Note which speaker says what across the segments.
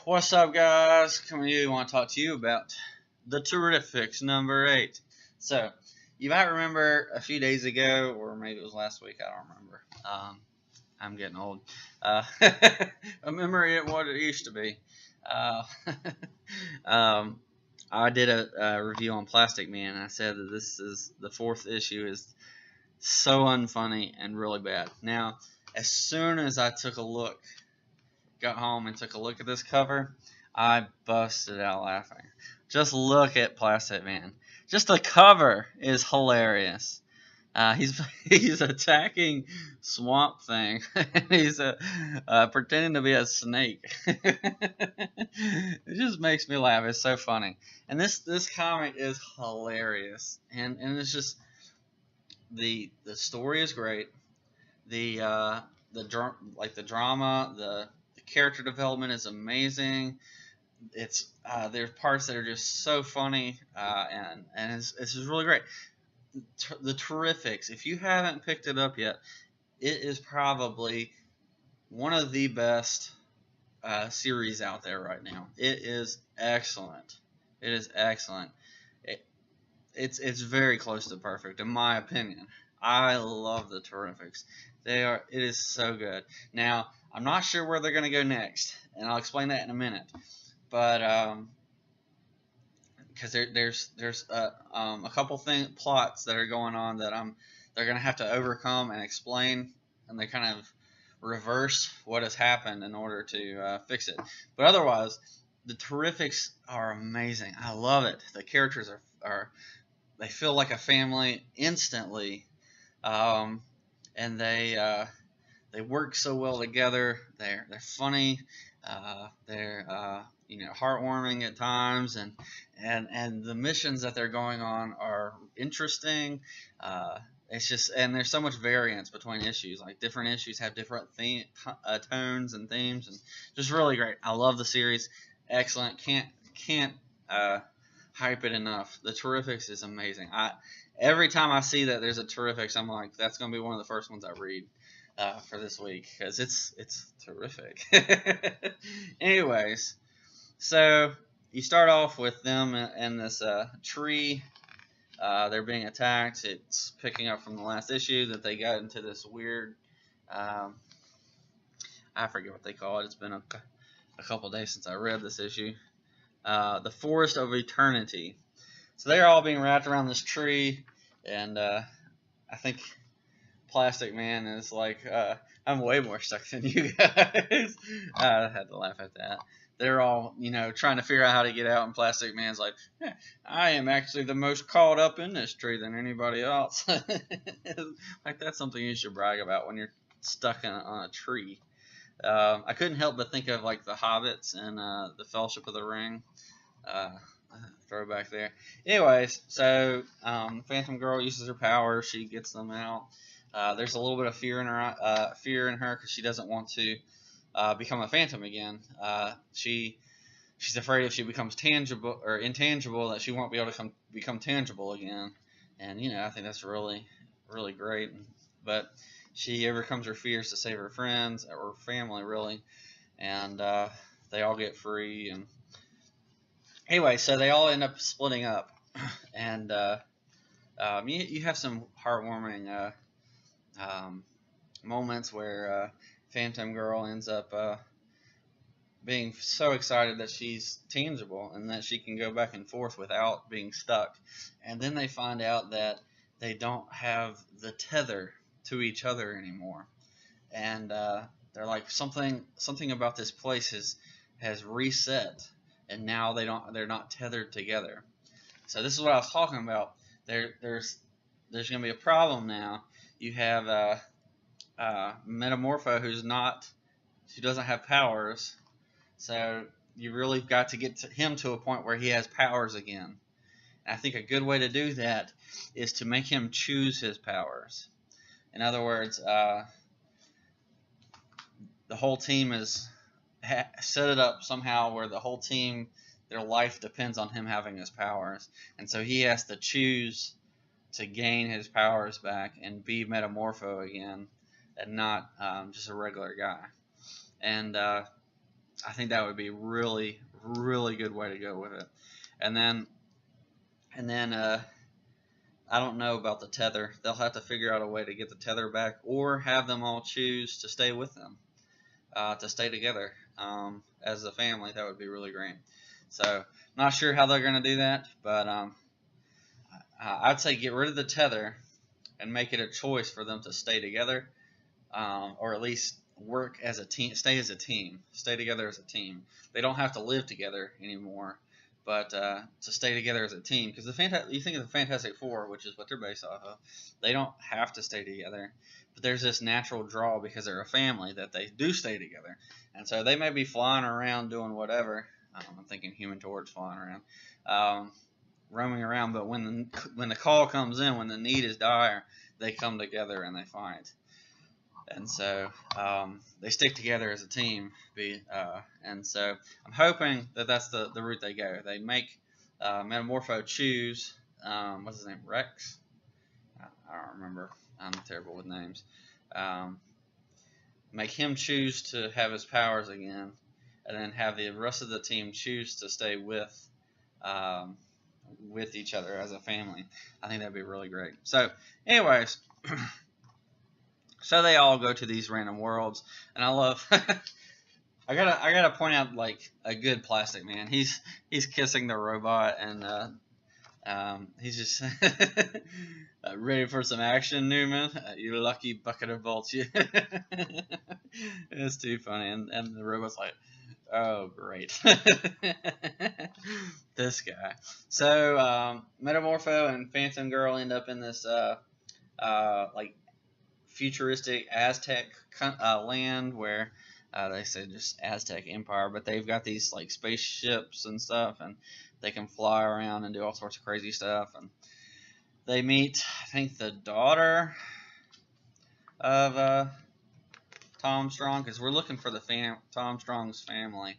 Speaker 1: What's up, guys? Coming to you, I want to talk to you about the Terrifics number 8. So, you might remember a few days ago, or maybe it was last week, I don't remember. I'm getting old. A memory of what it used to be. Uh, I did a review on Plastic Man, and I said that this is the 4th issue is so unfunny and really bad. Now, as soon as I got home and took a look at this cover, I busted out laughing. Just look at Plastic Man. Just the cover is hilarious. He's attacking Swamp Thing. And he's pretending to be a snake. It just makes me laugh. It's so funny. And this comic is hilarious. And it's just the story is great. The drama, the character development is amazing. There's parts that are just so funny, and it's just really great. The Terrifics, if you haven't picked it up yet, it is probably one of the best series out there right now. It is excellent. It is excellent. It's very close to perfect, in my opinion. I love the Terrifics. It is so good. Now, I'm not sure where they're going to go next, and I'll explain that in a minute. But because there's a couple plots that are going on that they're going to have to overcome and explain, and they kind of reverse what has happened in order to fix it. But otherwise, the Terrifics are amazing. I love it. The characters they feel like a family instantly, and they work so well together. They're funny. They're heartwarming at times, and the missions that they're going on are interesting. It's just, and there's so much variance between issues. Like different issues have different tones and themes, and just really great. I love the series. Excellent. Can't hype it enough. The Terrifics is amazing. Every time I see that there's a Terrifics, I'm like, that's going to be one of the first ones I read for this week, because it's terrific. Anyways, so you start off with them in this tree. They're being attacked. It's picking up from the last issue that they got into this weird, I forget what they call it. It's been a couple days since I read this issue. The Forest of Eternity. So they're all being wrapped around this tree, and I think Plastic Man is like, I'm way more stuck than you guys. I had to laugh at that. They're all, trying to figure out how to get out, and Plastic Man's like, I am actually the most caught up in this tree than anybody else. Like, that's something you should brag about when you're stuck on a tree. I couldn't help but think of like the Hobbits and the Fellowship of the Ring. Throwback there. Anyways, so Phantom Girl uses her power. She gets them out. There's a little bit of fear in her because she doesn't want to become a Phantom again. She's afraid if she becomes tangible or intangible that she won't be able to become tangible again. And I think that's really, really great. But she overcomes her fears to save her friends or family, really, and they all get free. And anyway, so they all end up splitting up, and you have some heartwarming moments where Phantom Girl ends up being so excited that she's tangible and that she can go back and forth without being stuck. And then they find out that they don't have the tether to each other anymore, and they're like, something about this place has reset, and now they're not tethered together. So this is what I was talking about. There's going to be a problem now. You have Metamorpho who doesn't have powers, so you really got to get him to a point where he has powers again. And I think a good way to do that is to make him choose his powers. In other words, the whole team is set it up somehow where the whole team, their life depends on him having his powers, and so he has to choose to gain his powers back and be Metamorpho again, and not just a regular guy. And I think that would be really, really good way to go with it. And then, I don't know about the tether. They'll have to figure out a way to get the tether back, or have them all choose to stay with them, to stay together as a family. That would be really great. So, not sure how they're going to do that, but I'd say get rid of the tether and make it a choice for them to stay together, or at least work as a team, stay as a team, stay together as a team. They don't have to live together anymore, but to stay together as a team. Because you think of the Fantastic Four, which is what they're based off of, they don't have to stay together, but there's this natural draw because they're a family that they do stay together, and so they may be flying around doing whatever. I'm thinking Human Torch flying around. Roaming around, but when the call comes in, when the need is dire, they come together and they fight, and so they stick together as a team. And so I'm hoping that that's the route they go. They make Metamorpho choose what's his name, Rex? I don't remember. I'm terrible with names. Make him choose to have his powers again, and then have the rest of the team choose to stay with each other as a family. I think that'd be really great. So, anyways, so they all go to these random worlds, and I love. I gotta point out like a good Plastic Man. He's kissing the robot, and he's just ready for some action, Newman. You lucky bucket of bolts, you. It's too funny, and the robot's like, oh, great. This guy. So, Metamorpho and Phantom Girl end up in this, like, futuristic Aztec land where they say just Aztec Empire, but they've got these, like, spaceships and stuff, and they can fly around and do all sorts of crazy stuff. And they meet, I think, the daughter of Tom Strong, because we're looking for the Tom Strong's family,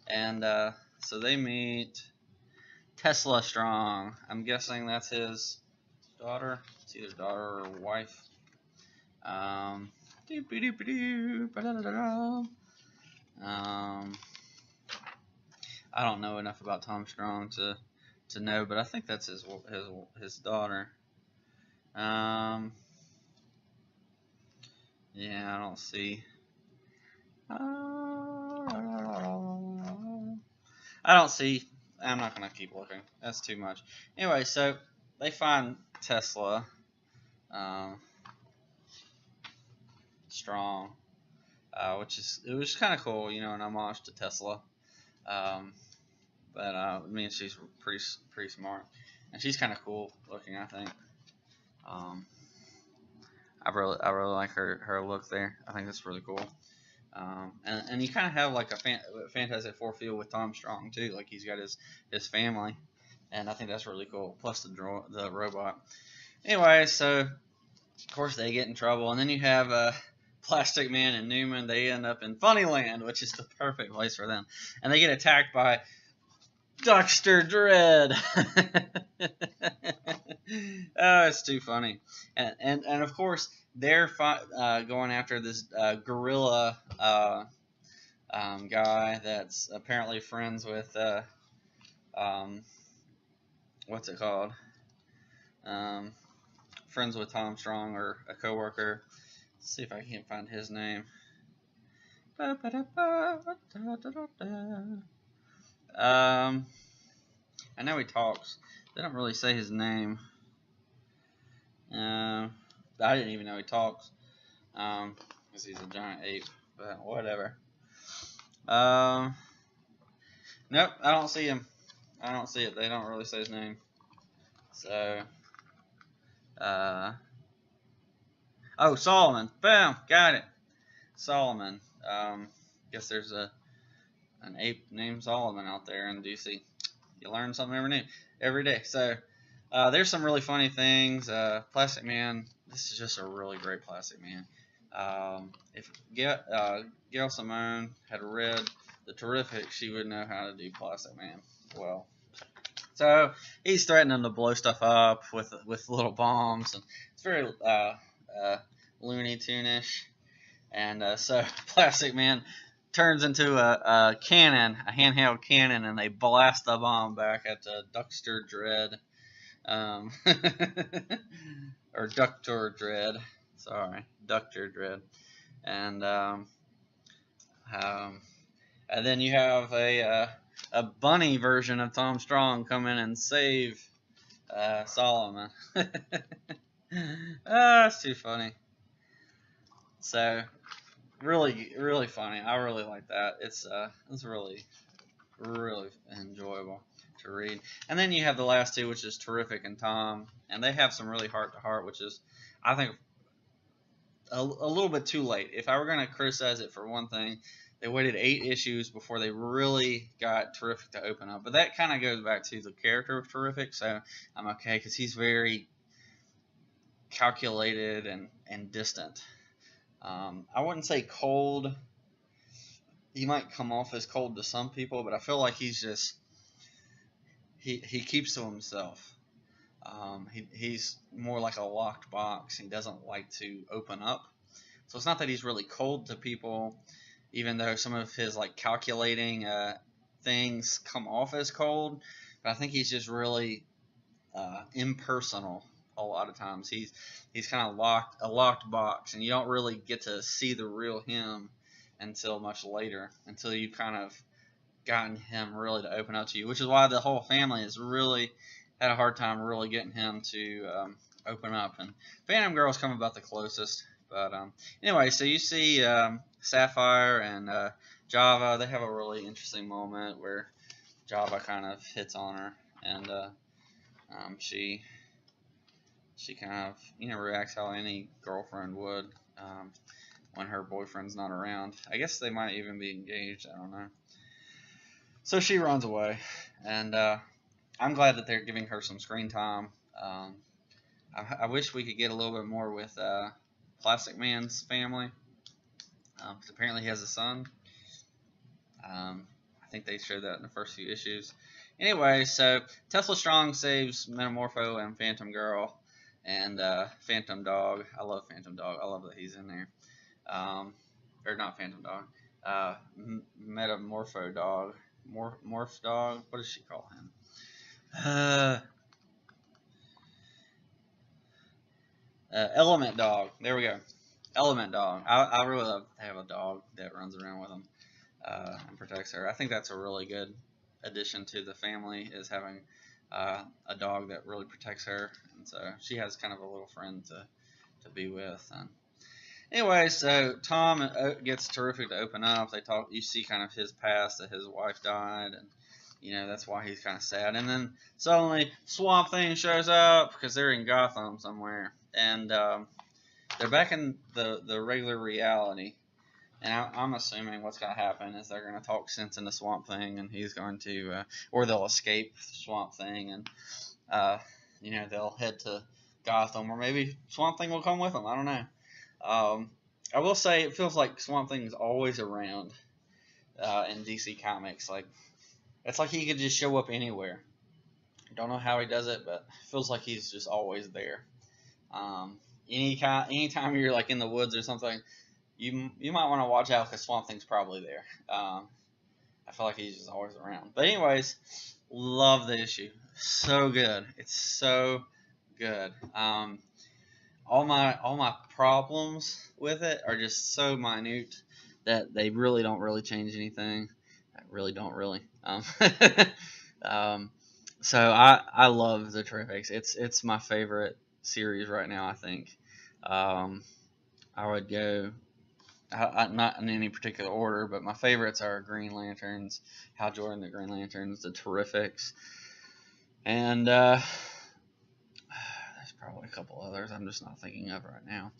Speaker 1: and so they meet Tesla Strong. I'm guessing that's his daughter. It's either daughter or wife. I don't know enough about Tom Strong to know, but I think that's his daughter. Yeah, I don't see. I don't see. I'm not going to keep looking. That's too much. Anyway, so they find Tesla Strong, it was kind of cool, an homage to Tesla. But I mean, she's pretty smart, and she's kind of cool looking, I think. I really like her look there. I think that's really cool. And you kind of have like a Fantastic Four feel with Tom Strong too. Like he's got his family, and I think that's really cool. Plus the robot. Anyway, so of course they get in trouble, and then you have Plastic Man and Newman. They end up in Funnyland, which is the perfect place for them, and they get attacked by Dr. Dread. Oh, it's too funny. And of course, they're going after this gorilla guy that's apparently friends with, what's it called? Friends with Tom Strong, or a coworker. Let's see if I can find his name. I know he talks. They don't really say his name. I didn't even know he talks. Because he's a giant ape. But whatever. Nope, I don't see him. I don't see it. They don't really say his name. So, oh, Solomon. Boom, got it. Solomon. Guess there's an ape named Solomon out there in DC. You learn something every day. So, there's some really funny things. Plastic Man. This is just a really great Plastic Man. If Gail Simone had read the Terrific, she would know how to do Plastic Man well. So he's threatening to blow stuff up with little bombs, and it's very Looney Tune-ish. And so Plastic Man turns into a cannon, a handheld cannon, and they blast the bomb back at Duckster Dread, or Ductor Dread. Sorry, Ductor Dread, and and then you have a bunny version of Tom Strong come in and save Solomon. It's too funny. So really funny. I really like that. It's really enjoyable to read. And then you have the last two, which is Terrific and Tom, and they have some really heart to heart, which is, I think, a little bit too late. If I were going to criticize it for one thing, they waited 8 issues before they really got Terrific to open up. But that kind of goes back to the character of Terrific, so I'm okay, because he's very calculated and distant. I wouldn't say cold. He might come off as cold to some people, but I feel like he's just he keeps to himself. He's more like a locked box. He doesn't like to open up. So it's not that he's really cold to people, even though some of his like calculating things come off as cold. But I think he's just really impersonal. A lot of times he's kind of a locked box, and you don't really get to see the real him until much later, until you kind of gotten him really to open up to you, which is why the whole family has really had a hard time really getting him to open up. And Phantom Girl's come about the closest. But anyway, so you see Sapphire and Java. They have a really interesting moment where Java kind of hits on her, and she kind of reacts how any girlfriend would when her boyfriend's not around. I guess they might even be engaged. I don't know. So she runs away, and I'm glad that they're giving her some screen time. I wish we could get a little bit more with Plastic Man's family, because apparently he has a son. I think they showed that in the first few issues. Anyway, so Tesla Strong saves Metamorpho and Phantom Girl and Phantom Dog. I love Phantom Dog. I love that he's in there. Or not Phantom Dog. Metamorpho Dog. Morph Dog. What does she call him? Element Dog. There we go. Element Dog. I really love to have a dog that runs around with him and protects her. I think that's a really good addition to the family, is having a dog that really protects her, and so she has kind of a little friend to be with. And anyway, so Tom gets Terrific to open up. They talk. You see kind of his past, that his wife died, and that's why he's kind of sad. And then suddenly Swamp Thing shows up because they're in Gotham somewhere, and they're back in the regular reality. And I'm assuming what's going to happen is they're going to talk sense into Swamp Thing, and he's going to, or they'll escape Swamp Thing, and they'll head to Gotham, or maybe Swamp Thing will come with them. I don't know. I will say it feels like Swamp Thing is always around in DC Comics. Like, it's like he could just show up anywhere. Don't know how he does it, but it feels like he's just always there. Anytime you're like in the woods or something, you might want to watch out, because Swamp Thing's probably there. I feel like he's just always around. But anyways, love the issue. So good. It's so good. All my problems with it are just so minute that they really don't change anything. I really don't really. So I love the Terrifics. It's my favorite series right now, I think. I would go, not in any particular order, but my favorites are Green Lanterns, Hal Jordan, the Green Lanterns, the Terrifics, and there's probably a couple others I'm just not thinking of right now.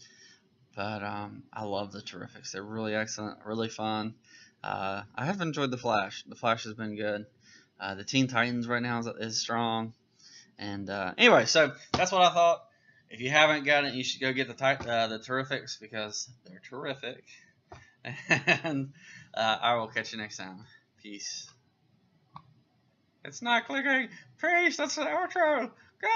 Speaker 1: But I love the Terrifics. They're really excellent, really fun. I have enjoyed the Flash. The Flash has been good. The Teen Titans right now is strong. And anyway, so that's what I thought. If you haven't got it, you should go get the Terrifics, because they're terrific. And I will catch you next time. Peace. It's not clicking. Peace. That's the outro. Go!